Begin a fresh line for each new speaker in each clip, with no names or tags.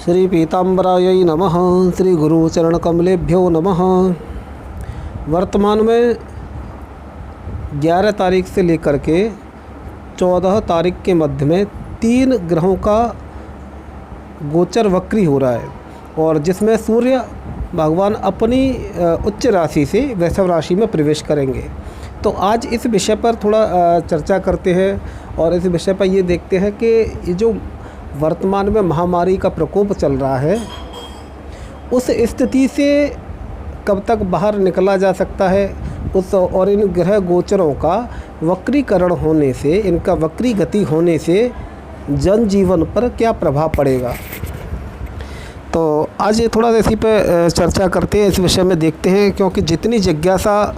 श्री पीताम्बराय नमः। श्री गुरुचरणकमलेभ्यो नमः। वर्तमान में 11 तारीख से लेकर के 14 तारीख के मध्य में 3 ग्रहों का गोचर वक्री हो रहा है, और जिसमें सूर्य भगवान अपनी उच्च राशि से वृषभ राशि में प्रवेश करेंगे। तो आज इस विषय पर थोड़ा चर्चा करते हैं, और इस विषय पर ये देखते हैं कि ये जो वर्तमान में महामारी का प्रकोप चल रहा है, उस स्थिति से कब तक बाहर निकला जा सकता है, उस और इन ग्रह गोचरों का वक्रीकरण होने से, इनका वक्री गति होने से जनजीवन पर क्या प्रभाव पड़ेगा। तो आज ये थोड़ा इसी पे चर्चा करते हैं, इस विषय में देखते हैं, क्योंकि जितनी जिज्ञासा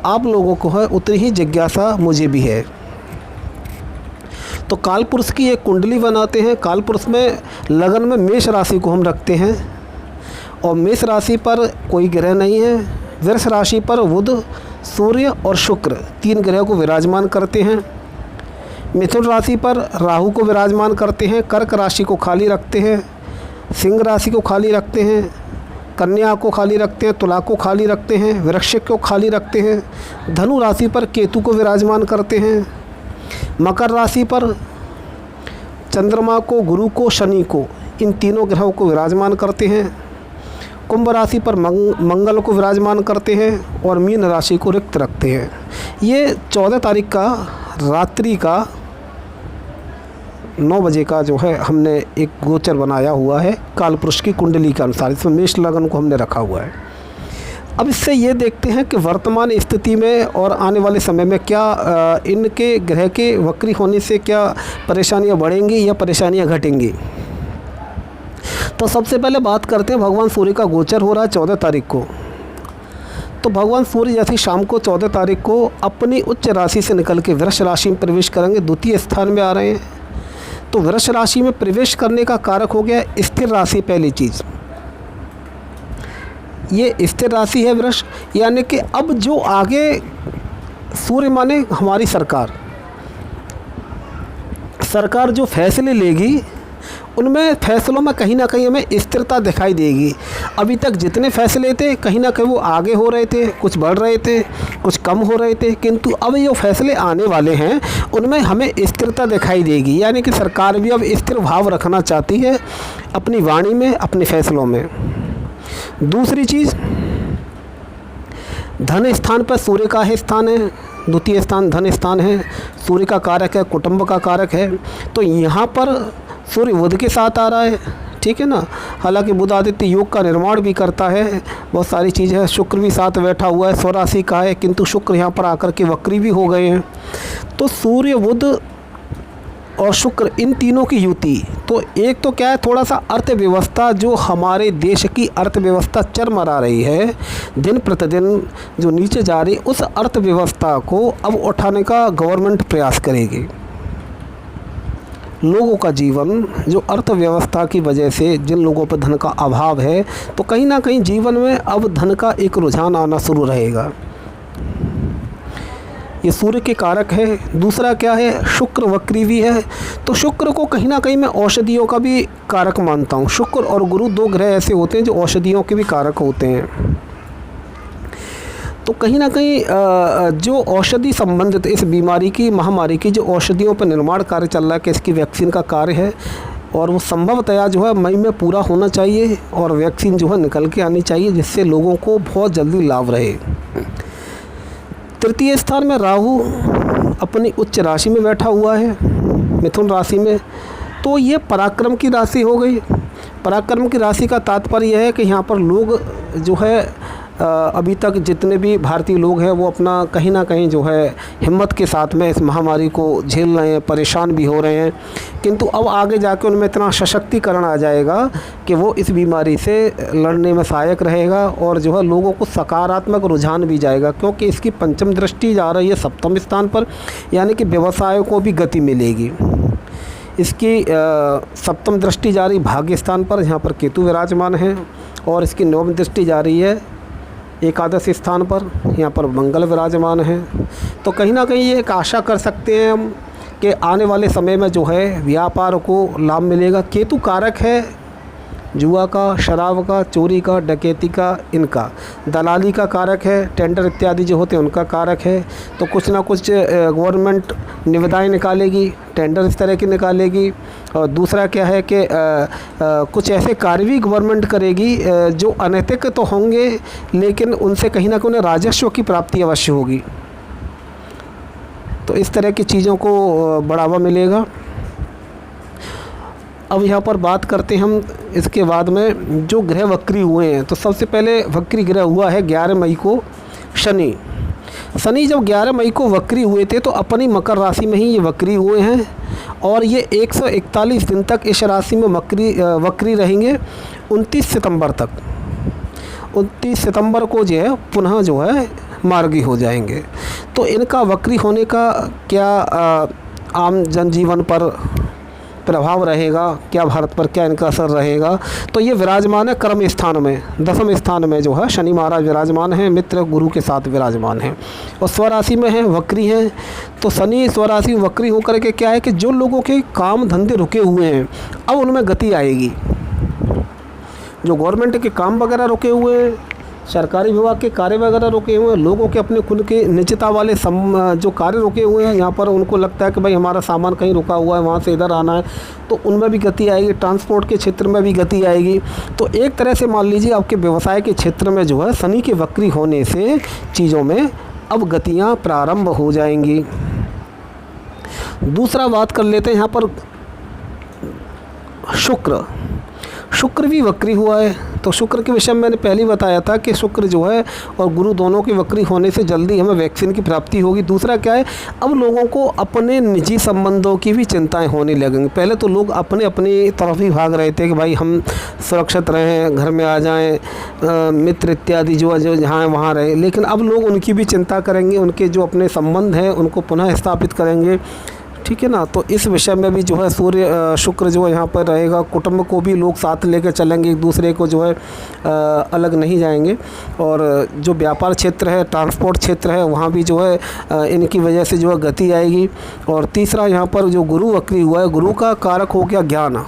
आप लोगों को है उतनी ही जिज्ञासा मुझे भी है। तो काल पुरुष की एक कुंडली बनाते हैं। काल पुरुष में लगन में मेष राशि को हम रखते हैं, और मेष राशि पर कोई ग्रह नहीं है। वृष राशि पर बुध, सूर्य और शुक्र 3 ग्रह को विराजमान करते हैं। मिथुन राशि पर राहु को विराजमान करते हैं। कर्क राशि को खाली रखते हैं। सिंह राशि को खाली रखते हैं। कन्या को खाली रखते हैं। तुला को खाली रखते हैं। वृश्चिक को खाली रखते हैं। धनु राशि पर केतु को विराजमान करते हैं। मकर राशि पर चंद्रमा को, गुरु को, शनि को, इन तीनों ग्रहों को विराजमान करते हैं। कुंभ राशि पर मंगल को विराजमान करते हैं, और मीन राशि को रिक्त रखते हैं। ये 14 तारीख का रात्रि का 9 बजे का जो है हमने एक गोचर बनाया हुआ है काल पुरुष की कुंडली के अनुसार। इसमें मेष लगन को हमने रखा हुआ है। अब इससे ये देखते हैं कि वर्तमान स्थिति में और आने वाले समय में क्या इनके ग्रह के वक्री होने से क्या परेशानियां बढ़ेंगी या परेशानियां घटेंगी। तो सबसे पहले बात करते हैं, भगवान सूर्य का गोचर हो रहा है 14 तारीख को। तो भगवान सूर्य जैसे शाम को 14 तारीख को अपनी उच्च राशि से निकल के वृष राशि में प्रवेश करेंगे, द्वितीय स्थान में आ रहे हैं। तो वृष राशि में प्रवेश करने का कारक हो गया स्थिर राशि। पहली चीज़ ये स्थिर राशि है वृष, यानी कि अब जो आगे सूर्य माने हमारी सरकार जो फैसले लेगी, उनमें फैसलों में कहीं ना कहीं हमें स्थिरता दिखाई देगी। अभी तक जितने फैसले थे कहीं ना कहीं वो आगे हो रहे थे, कुछ बढ़ रहे थे, कुछ कम हो रहे थे, किंतु अब जो फैसले आने वाले हैं उनमें हमें स्थिरता दिखाई देगी। यानी कि सरकार भी अब स्थिर भाव रखना चाहती है अपनी वाणी में, अपने फैसलों में। दूसरी चीज़, धन स्थान पर सूर्य का ही स्थान है, द्वितीय स्थान धन स्थान है, सूर्य का कारक है, कुटुंब का कारक है। तो यहाँ पर सूर्य बुध के साथ आ रहा है, ठीक है ना। हालांकि बुध आदित्य योग का निर्माण भी करता है, बहुत सारी चीज़ है। शुक्र भी साथ बैठा हुआ है, स्वराशि का है, किंतु शुक्र यहाँ पर आकर के वक्री भी हो गए हैं। तो सूर्य, बुध और शुक्र, इन तीनों की युति, तो एक तो क्या है, थोड़ा सा अर्थव्यवस्था, जो हमारे देश की अर्थव्यवस्था चरमरा रही है, दिन प्रतिदिन जो नीचे जा रही, उस अर्थव्यवस्था को अब उठाने का गवर्नमेंट प्रयास करेगी। लोगों का जीवन, जो अर्थव्यवस्था की वजह से जिन लोगों पर धन का अभाव है, तो कहीं ना कहीं जीवन में अब धन का एक रुझान आना शुरू रहेगा। ये सूर्य के कारक है। दूसरा क्या है, शुक्र वक्री भी है। तो शुक्र को कहीं ना कहीं मैं औषधियों का भी कारक मानता हूँ। शुक्र और गुरु 2 ग्रह ऐसे होते हैं जो औषधियों के भी कारक होते हैं। तो कहीं ना कहीं जो औषधि संबंधित इस बीमारी की, महामारी की, जो औषधियों पर निर्माण कार्य चल रहा है, कि इसकी वैक्सीन का कार्य है, और वो संभवतया जो है मई में पूरा होना चाहिए, और वैक्सीन जो है निकल के आनी चाहिए, जिससे लोगों को बहुत जल्दी लाभ रहे। तृतीय स्थान में राहु अपनी उच्च राशि में बैठा हुआ है, मिथुन राशि में। तो ये पराक्रम की राशि हो गई। पराक्रम की राशि का तात्पर्य यह है कि यहाँ पर लोग जो है अभी तक जितने भी भारतीय लोग हैं वो अपना कहीं ना कहीं जो है हिम्मत के साथ में इस महामारी को झेल रहे हैं, परेशान भी हो रहे हैं, किंतु अब आगे जाके उनमें इतना सशक्तिकरण आ जाएगा कि वो इस बीमारी से लड़ने में सहायक रहेगा, और जो है लोगों को सकारात्मक रुझान भी जाएगा, क्योंकि इसकी पंचम दृष्टि जा रही है सप्तम स्थान पर, यानी कि व्यवसायों को भी गति मिलेगी। इसकी सप्तम दृष्टि जा रही भाग्य स्थान पर, जहाँ पर केतु विराजमान है, और इसकी नवम दृष्टि जा रही है एकादश स्थान पर, यहाँ पर मंगल विराजमान है। तो कहीं ना कहीं ये एक आशा कर सकते हैं हम कि आने वाले समय में जो है व्यापार को लाभ मिलेगा। केतु कारक है जुआ का, शराब का, चोरी का, डकैती का, इनका दलाली का कारक है, टेंडर इत्यादि जो होते हैं उनका कारक है। तो कुछ ना कुछ गवर्नमेंट निविदाएं निकालेगी, टेंडर इस तरह की निकालेगी। और दूसरा क्या है कि कुछ ऐसे कार्य भी गवर्नमेंट करेगी जो अनैतिक तो होंगे, लेकिन उनसे कहीं ना कहीं उन्हें राजस्व की प्राप्ति अवश्य होगी। तो इस तरह की चीज़ों को बढ़ावा मिलेगा। अब यहाँ पर बात करते हैं हम इसके बाद में जो ग्रह वक्री हुए हैं। तो सबसे पहले वक्री ग्रह हुआ है 11 मई को शनि। शनि जब 11 मई को वक्री हुए थे तो अपनी मकर राशि में ही ये वक्री हुए हैं और ये 141 दिन तक इस राशि में वक्री रहेंगे 29 सितंबर तक। 29 सितंबर को जो है पुनः जो है मार्गी हो जाएंगे। तो इनका वक्री होने का क्या आम जनजीवन पर प्रभाव रहेगा, क्या भारत पर क्या इनका असर रहेगा। तो ये विराजमान है कर्म स्थान में, 10वें स्थान में जो है शनि महाराज विराजमान हैं, मित्र गुरु के साथ विराजमान हैं और स्वराशि में हैं, वक्री हैं। तो शनि स्वराशि में वक्री होकर के क्या है कि जो लोगों के काम धंधे रुके हुए हैं अब उनमें गति आएगी। जो गवर्नमेंट के काम वगैरह रुके हुए हैं, सरकारी विभाग के कार्य वगैरह रुके हुए हैं, लोगों के अपने खुद के निजता वाले जो कार्य रुके हुए हैं, यहाँ पर उनको लगता है कि भाई हमारा सामान कहीं रुका हुआ है, वहाँ से इधर आना है, तो उनमें भी गति आएगी। ट्रांसपोर्ट के क्षेत्र में भी गति आएगी। तो एक तरह से मान लीजिए आपके व्यवसाय के क्षेत्र में जो है शनि के वक्री होने से चीज़ों में अब गतियाँ प्रारंभ हो जाएंगी। दूसरा बात कर लेते हैं यहाँ पर शुक्र भी वक्री हुआ है। तो शुक्र के विषय में मैंने पहले ही बताया था कि शुक्र जो है और गुरु दोनों के वक्री होने से जल्दी हमें वैक्सीन की प्राप्ति होगी। दूसरा क्या है, अब लोगों को अपने निजी संबंधों की भी चिंताएं होने लगेंगी। पहले तो लोग अपनी तरफ ही भाग रहे थे कि भाई हम सुरक्षित रहें, घर में आ जाएं, मित्र इत्यादि जो जहाँ वहाँ रहे, लेकिन अब लोग उनकी भी चिंता करेंगे, उनके जो अपने संबंध हैं उनको पुनः स्थापित करेंगे। ठीक है ना। तो इस विषय में भी जो है शुक्र जो है यहाँ पर रहेगा। कुटुंब को भी लोग साथ लेकर चलेंगे, एक दूसरे को जो है अलग नहीं जाएंगे। और जो व्यापार क्षेत्र है, ट्रांसपोर्ट क्षेत्र है, वहाँ भी जो है इनकी वजह से जो है गति आएगी। और तीसरा यहाँ पर जो गुरु वक्री हुआ है, गुरु का कारक हो गया ज्ञान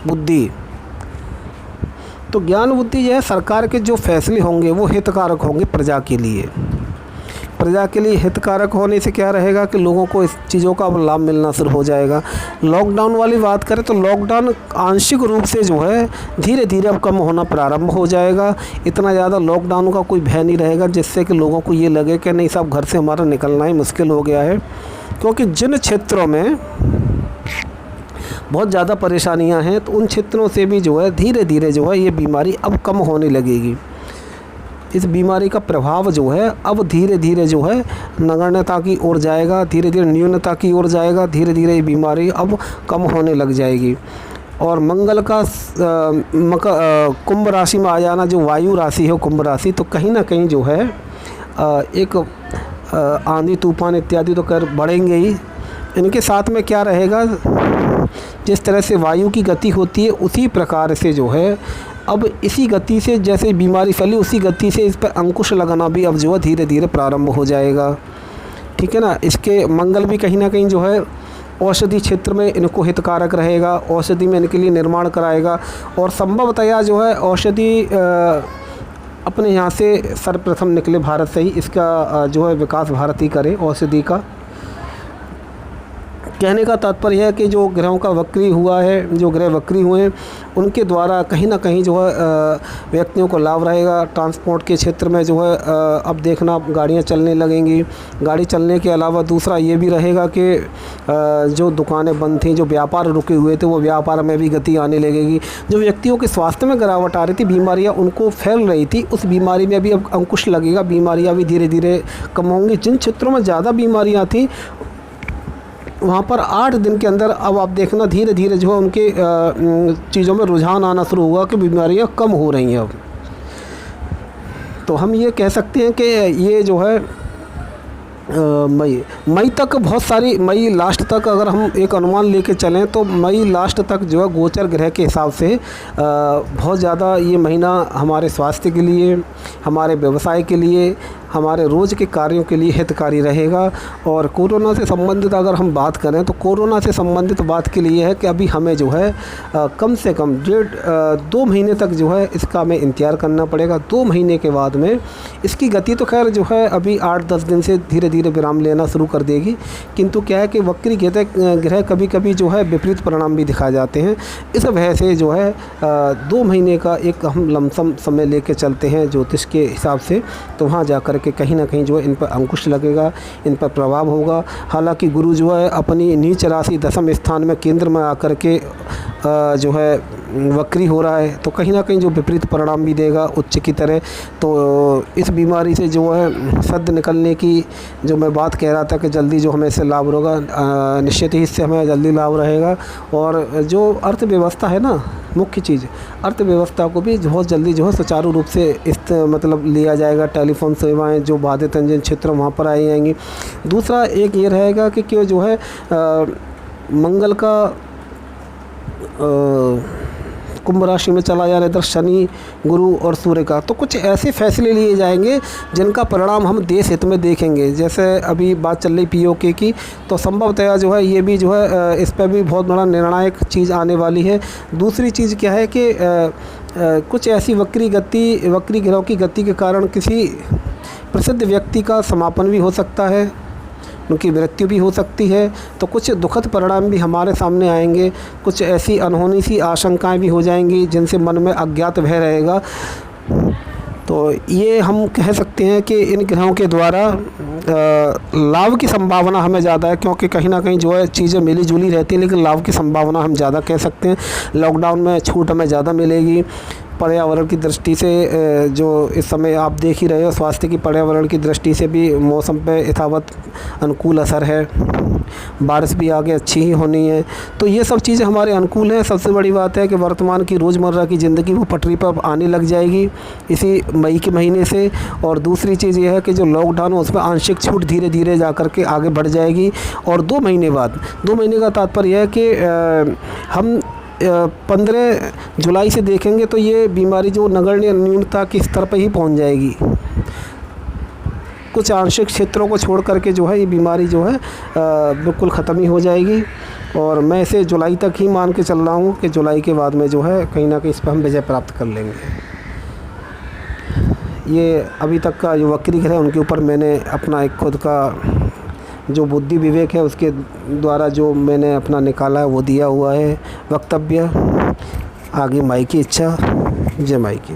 बुद्धि। तो ज्ञान बुद्धि जो है सरकार के जो फैसले होंगे वो हितकारक होंगे प्रजा के लिए। प्रजा के लिए हितकारक होने से क्या रहेगा कि लोगों को इस चीज़ों का अब लाभ मिलना शुरू हो जाएगा। लॉकडाउन वाली बात करें तो लॉकडाउन आंशिक रूप से जो है धीरे धीरे अब कम होना प्रारंभ हो जाएगा। इतना ज़्यादा लॉकडाउन का कोई भय नहीं रहेगा जिससे कि लोगों को ये लगे कि नहीं साहब घर से हमारा निकलना ही मुश्किल हो गया है। क्योंकि जिन क्षेत्रों में बहुत ज़्यादा परेशानियाँ हैं तो उन क्षेत्रों से भी जो है धीरे धीरे जो है ये बीमारी अब कम होने लगेगी। इस बीमारी का प्रभाव जो है अब धीरे धीरे जो है नगण्यता की ओर जाएगा, धीरे धीरे न्यूनता की ओर जाएगा, धीरे धीरे ये बीमारी अब कम होने लग जाएगी। और मंगल का कुंभ राशि में आ जाना, जो वायु राशि है कुंभ राशि, तो कहीं ना कहीं जो है एक आंधी तूफान इत्यादि तो कर बढ़ेंगे ही। इनके साथ में क्या रहेगा, जिस तरह से वायु की गति होती है उसी प्रकार से जो है अब इसी गति से जैसे बीमारी फैली उसी गति से इस पर अंकुश लगाना भी अब जो है धीरे धीरे प्रारंभ हो जाएगा। ठीक है ना। इसके मंगल भी कहीं ना कहीं जो है औषधि क्षेत्र में इनको हितकारक रहेगा, औषधि में इनके लिए निर्माण कराएगा। और संभवतया जो है औषधि अपने यहाँ से सर्वप्रथम निकले भारत से ही, इसका जो है विकास भारत ही करे औषधि का। कहने का तात्पर्य है कि जो ग्रहों का वक्री हुआ है, जो ग्रह वक्री हुए हैं उनके द्वारा कहीं ना कहीं जो है व्यक्तियों को लाभ रहेगा। ट्रांसपोर्ट के क्षेत्र में जो है अब देखना गाड़ियाँ चलने लगेंगी। गाड़ी चलने के अलावा दूसरा ये भी रहेगा कि जो दुकानें बंद थीं, जो व्यापार रुके हुए थे, वो व्यापार में भी गति आने लगेगी। जो व्यक्तियों के स्वास्थ्य में गिरावट आ रही थी, बीमारियाँ उनको फैल रही थी, उस बीमारी में भी अब अंकुश लगेगा, बीमारियाँ भी धीरे धीरे कम होंगी। जिन क्षेत्रों में ज़्यादा बीमारियाँ थी वहाँ पर 8 दिन के अंदर अब आप देखना धीरे धीरे जो है उनके चीज़ों में रुझान आना शुरू हुआ कि बीमारियाँ कम हो रही हैं अब। तो हम ये कह सकते हैं कि ये जो है मई तक बहुत सारी, मई लास्ट तक अगर हम एक अनुमान लेके चलें तो मई लास्ट तक जो है गोचर ग्रह के हिसाब से बहुत ज़्यादा ये महीना हमारे स्वास्थ्य के लिए, हमारे व्यवसाय के लिए हमारे रोज़ के कार्यों के लिए हितकारी रहेगा। और कोरोना से संबंधित अगर हम बात करें तो कोरोना से संबंधित बात के लिए है कि अभी हमें जो है कम से कम 2 महीने तक जो है इसका हमें इंतज़ार करना पड़ेगा। 2 महीने के बाद में इसकी गति तो खैर जो है अभी 8-10 दिन से धीरे धीरे विराम लेना शुरू कर देगी, किंतु क्या है कि वक्री ग्रह कभी कभी जो है विपरीत परिणाम भी दिखा जाते हैं। इस वजह से जो है 2 महीने का एक हम लमसम समय लेके चलते हैं ज्योतिष के हिसाब से, तो वहाँ जा कर के कहीं ना कहीं जो है इन पर अंकुश लगेगा, इन पर प्रभाव होगा। हालांकि गुरु जो है अपनी नीच राशि 10वें स्थान में केंद्र में आकर के जो है वक्री हो रहा है, तो कहीं ना कहीं जो विपरीत परिणाम भी देगा उच्च की तरह। तो इस बीमारी से जो है सद्य निकलने की जो मैं बात कह रहा था कि जल्दी जो हमें इससे लाभ होगा, निश्चित ही इससे हमें जल्दी लाभ रहेगा। और जो अर्थव्यवस्था है ना, मुख्य चीज़ अर्थव्यवस्था को भी बहुत जल्दी जो है सुचारू रूप से मतलब लिया जाएगा। टेलीफोन सेवाएं जो बाधित हैं जिन क्षेत्रों वहाँ पर आई जाएंगी। दूसरा एक ये रहेगा कि जो है मंगल का कुंभ राशि में चला जा रहा है, इधर शनि, गुरु और सूर्य का, तो कुछ ऐसे फैसले लिए जाएंगे जिनका परिणाम हम देश हित में देखेंगे। जैसे अभी बात चल रही पीओके की, तो संभवतः जो है ये भी जो है इस पर भी बहुत बड़ा निर्णायक चीज़ आने वाली है। दूसरी चीज़ क्या है कि कुछ ऐसी वक्री ग्रहों की गति के कारण किसी प्रसिद्ध व्यक्ति का समापन भी हो सकता है, उनकी मृत्यु भी हो सकती है। तो कुछ दुखद परिणाम भी हमारे सामने आएंगे, कुछ ऐसी अनहोनी सी आशंकाएं भी हो जाएंगी जिनसे मन में अज्ञात भय रहेगा। तो ये हम कह सकते हैं कि इन ग्रहों के द्वारा लाभ की संभावना हमें ज़्यादा है, क्योंकि कहीं ना कहीं जो है चीज़ें मिली जुली रहती हैं, लेकिन लाभ की संभावना हम ज़्यादा कह सकते हैं। लॉकडाउन में छूट हमें ज़्यादा मिलेगी। पर्यावरण की दृष्टि से जो इस समय आप देख ही रहे हो, स्वास्थ्य की पर्यावरण की दृष्टि से भी मौसम पे यथावत अनुकूल असर है। बारिश भी आगे अच्छी ही होनी है, तो ये सब चीज़ें हमारे अनुकूल हैं। सबसे बड़ी बात है कि वर्तमान की रोज़मर्रा की ज़िंदगी वो पटरी पर आने लग जाएगी इसी मई के महीने से। और दूसरी चीज़ ये है कि जो लॉकडाउन है उसमें आंशिक छूट धीरे धीरे जा कर के आगे बढ़ जाएगी। और 2 महीने बाद, 2 महीने का तात्पर्य यह है कि हम 15 जुलाई से देखेंगे तो ये बीमारी जो नगण्य न्यूनता के स्तर पर ही पहुंच जाएगी। कुछ आंशिक क्षेत्रों को छोड़ करके जो है ये बीमारी जो है बिल्कुल ख़त्म ही हो जाएगी। और मैं इसे जुलाई तक ही मान के चल रहा हूँ कि जुलाई के बाद में जो है कहीं ना कहीं इस पर हम विजय प्राप्त कर लेंगे। ये अभी तक का जो वक्री ग्रह है उनके ऊपर मैंने अपना एक खुद का जो बुद्धि विवेक है उसके द्वारा जो मैंने अपना निकाला है वो दिया हुआ है वक्तव्य। आगे माई की इच्छा। जय माई की।